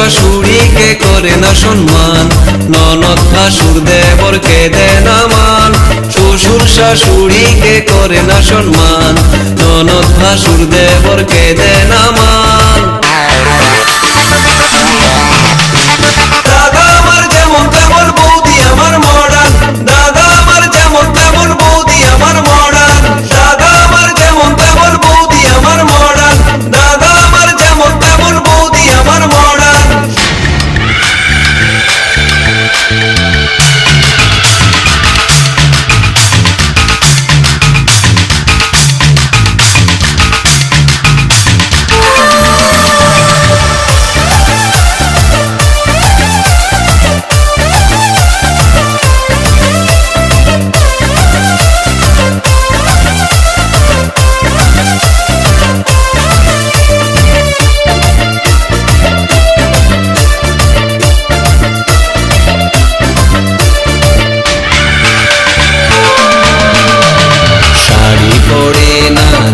শাশুড়িকে করে না সম্মান, ননদ ভাসুর দেবরকে দেয় না মান। শ্বশুর শাশুড়িকে করে না সম্মান, ননদ ভাসুর দেবরকে দেয় না মান। দাদা আমার যেমন তেমন বৌদি আমার মডার্ন, দাদা আমার যেমন তেমন বৌদি আমার মডার্ন, দাদা আমার যেমন তেমন বৌদি আমার মডার্ন, দাদা আমার যেমন তেমন বৌদি আমার মডার্ন।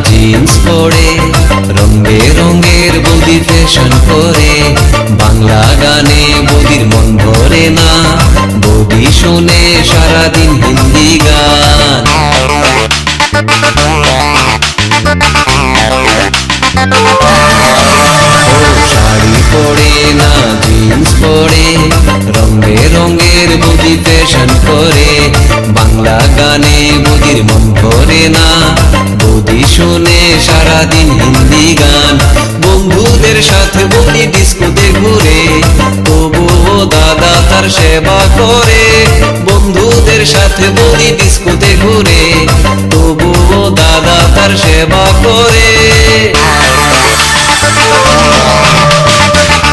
জিন্স পরে রঙে রঙের বৌদি ফ্যাশন করে, বাংলা গানে বৌদির মন ভরে না, বৌদি শোনে সারাদিন হিন্দি গান। শাড়ি পরে না জিন্স পরে, রঙে রঙের বৌদি ফ্যাশন করে, বাংলা গানে বৌদির মন ভরে না, বৌদি শোনে সারাদিন হিন্দি গান। বন্ধুদের সাথে বৌদি ডিস্কোতে ঘুরে, তবুও দাদা তার সেবা করে। বন্ধুদের সাথে বৌদি ডিস্কোতে ঘুরে, তবুও দাদা তার সেবা করে।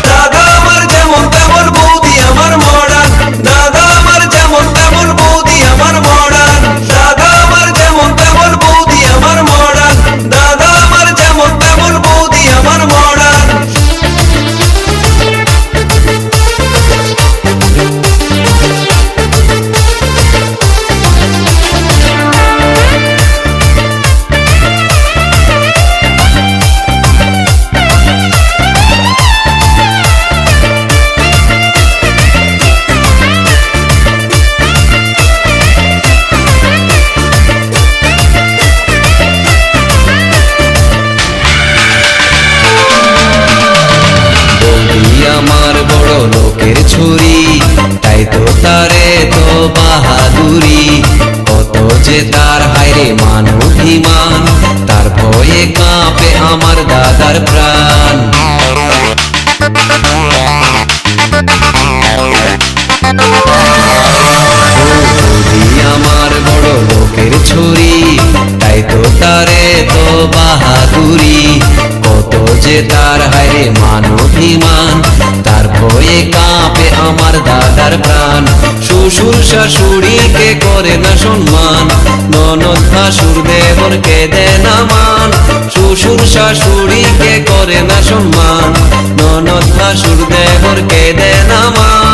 দাদা আমার যেমন তেমন বৌদি আমার মডার্ন, দাদা আমার যেমন তেমন বৌদি আমার মডার্ন, দাদা আমার যেমন তেমন বৌদি আমার মডার্ন, দাদা আমার যেমন তেমন বৌদি আমার মডার্ন। আমার বড় লোকের ছুরি, তাই তো তারে তো বাহাদুরি, কত যে তার হায়রে মান অভিমান, তার ভয়ে কাঁপে আমার দাদার প্রাণ। আমার বড় লোকের ছুরি, তাই তো তারে তো বাহাদুরি, কত যে তার হায়রে মান অভিমান, তার ভয়ে কাঁপে আমার দাদার প্রাণ। শ্বশুর শাশুড়িকে করে না সম্মান, ননদ ভাসুর দেবরকে দেয় না মান। শ্বশুর শাশুড়িকে করে না সম্মান, ননদ ভাসুর দেবরকে দেয় না মান।